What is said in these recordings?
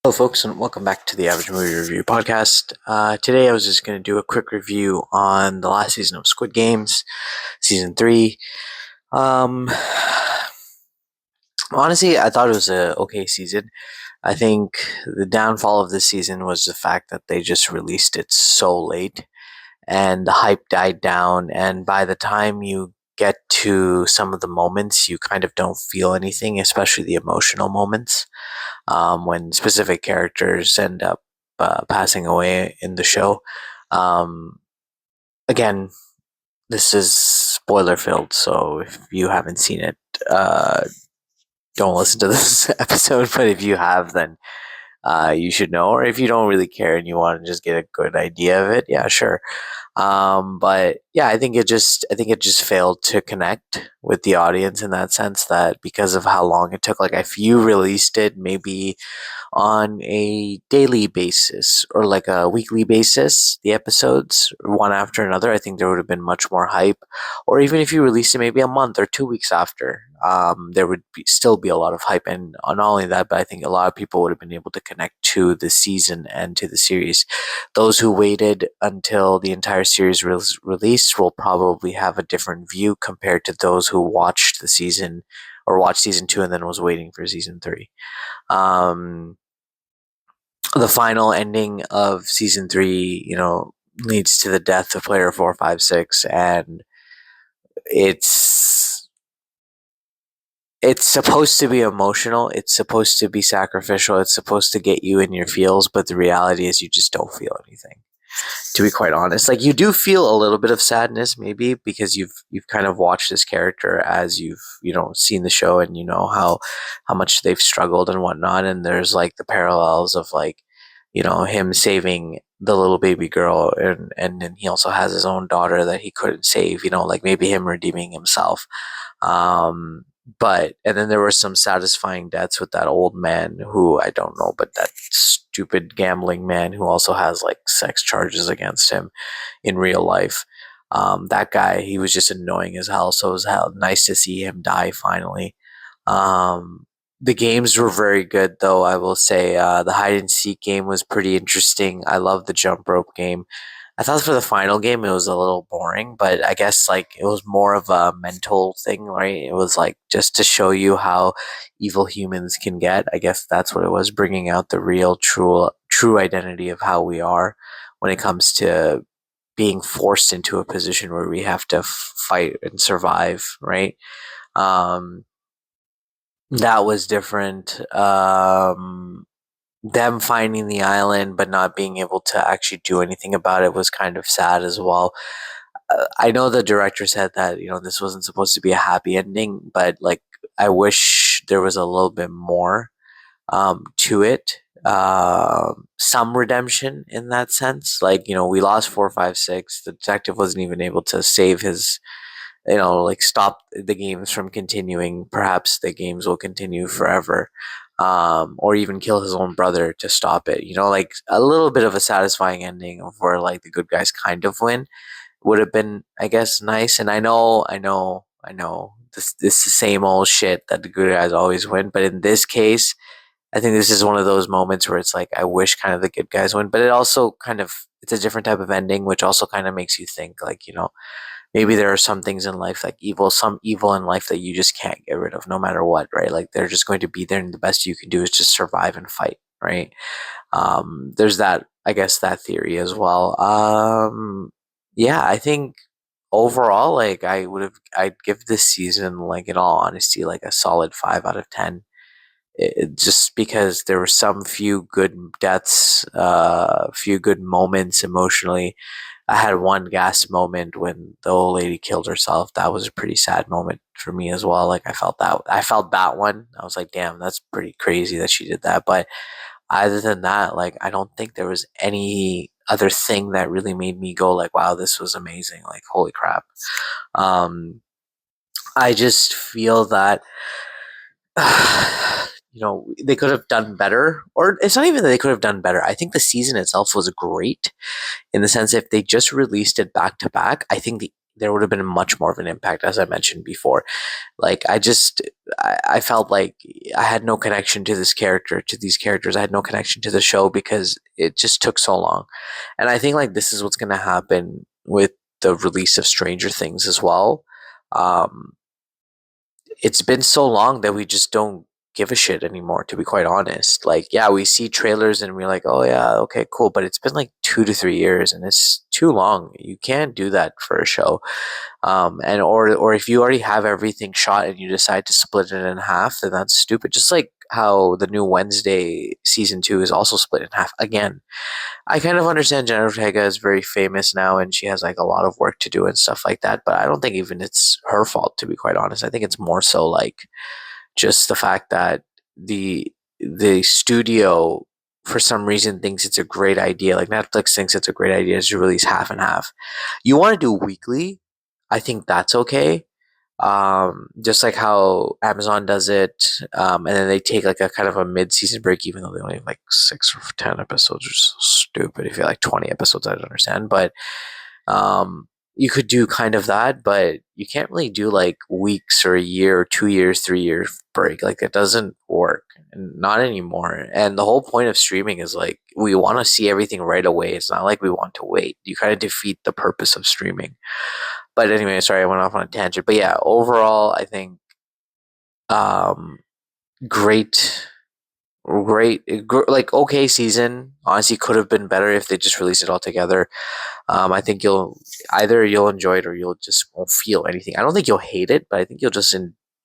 Hello, folks, and welcome back to the Average Movie Review Podcast. Today, I was just going to do a quick review on the last season of Squid Games, season 3. Um, Honestly, I thought it was a okay season. I think the downfall of this season was the fact that they just released it so late, and the hype died down. And by the time you get to some of the moments, you kind of don't feel anything, especially the emotional moments when specific characters end up passing away in the show. Um, Again, this is spoiler filled, so if you haven't seen it, uh, don't listen to this episode. But if you have, then you should know. Or if you don't really care and you want to just get a good idea of it, yeah, sure. But yeah, I think it just failed to connect with the audience in that sense, that because of how long it took. Like if you released it maybe on a daily basis or like a weekly basis, the episodes one after another, I think there would have been much more hype. Or even if you released it maybe a month or 2 weeks after, there would still be a lot of hype. And not only that, but I think a lot of people would have been able to connect to the season and to the series. Those who waited until the entire series was released will probably have a different view compared to those who watched the season or watched season 2 and then was waiting for season 3. Um, the final ending of season 3, leads to the death of player 456, and it's it's supposed to be emotional, it's supposed to be sacrificial, it's supposed to get you in your feels, but the reality is you just don't feel anything. To be quite honest, like you do feel a little bit of sadness, maybe because you've kind of watched this character as you've seen the show, and you know how much they've struggled and whatnot. And there's like the parallels of like him saving the little baby girl, and then he also has his own daughter that he couldn't save. Like maybe him redeeming himself. um but and then there were some satisfying deaths with that old man who I don't know, but that stupid gambling man who also has like sex charges against him in real life. That guy, he was just annoying as hell. So it was nice to see him die finally. Um, the games were very good, though. I will say the hide and seek game was pretty interesting. I love the jump rope game. I thought for the final game it was a little boring, but I guess like it was more of a mental thing, right? It was like just to show you how evil humans can get. I guess that's what it was, bringing out the real, true identity of how we are when it comes to being forced into a position where we have to fight and survive, right? Um, that was different. Them finding the island but not being able to actually do anything about it was kind of sad as well. I know the director said that this wasn't supposed to be a happy ending, but like I wish there was a little bit more to it. Some redemption in that sense. Like we lost 456. The detective wasn't even able to save his like stop the games from continuing. Perhaps the games will continue forever, or even kill his own brother to stop it. Like a little bit of a satisfying ending of where like the good guys kind of win would have been, I guess, nice. And I know. This is the same old shit that the good guys always win, but in this case, I think this is one of those moments where it's like I wish kind of the good guys win, but it also kind of it's a different type of ending, which also kind of makes you think like maybe there are some things in life like some evil in life that you just can't get rid of no matter what, right? Like they're just going to be there, and the best you can do is just survive and fight, right? There's that, I guess, that theory as well. Yeah, I think overall, like I'd give this season, like in all honesty, like a solid 5 out of 10. Just because there were some few good deaths, few good moments emotionally. I had one gas moment when the old lady killed herself. That was a pretty sad moment for me as well. Like I felt that. I felt that one. I was like, damn, that's pretty crazy that she did that. But other than that, like I don't think there was any other thing that really made me go like, wow, this was amazing. Like holy crap. Um, I just feel that they could have done better, or it's not even that they could have done better. I think the season itself was great in the sense if they just released it back to back, I think there would have been much more of an impact, as I mentioned before. Like I felt like I had no connection to this character, to these characters. I had no connection to the show because it just took so long. And I think like this is what's going to happen with the release of Stranger Things as well. Um, it's been so long that we just don't give a shit anymore, to be quite honest. Like, yeah, we see trailers and we're like, oh yeah, okay, cool. But it's been like 2 to 3 years and it's too long. You can't do that for a show. And or if you already have everything shot and you decide to split it in half, then that's stupid. Just like how the new Wednesday season 2 is also split in half again. I kind of understand Jenna Ortega is very famous now and she has like a lot of work to do and stuff like that, but I don't think even it's her fault, to be quite honest. I think it's more so like just the fact that the studio for some reason thinks it's a great idea. Like Netflix thinks it's a great idea to release half and half. You want to do weekly, I think that's okay. Just like how Amazon does it, and then they take like a kind of a mid-season break, even though they only have like 6 or 10 episodes, which is so stupid. If you have like 20 episodes, I don't understand. But um, you could do kind of that, but you can't really do like weeks or a year or 2 years, 3 years break. Like it doesn't work, and not anymore. And the whole point of streaming is like we want to see everything right away. It's not like we want to wait. You kind of defeat the purpose of streaming. But anyway, sorry, I went off on a tangent. But yeah, overall, I think um, great, like okay season. Honestly, could have been better if they just released it all together. I think you'll enjoy it or you'll just won't feel anything. I don't think you'll hate it, but I think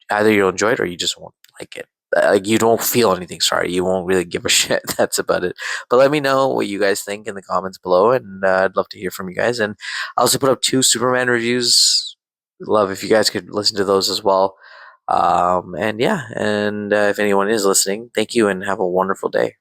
either you'll enjoy it or you just won't like it. Like you don't feel anything. Sorry, you won't really give a shit. That's about it. But let me know what you guys think in the comments below, and I'd love to hear from you guys. And I also put up 2 Superman reviews. Love if you guys could listen to those as well. And yeah, and if anyone is listening, thank you and have a wonderful day.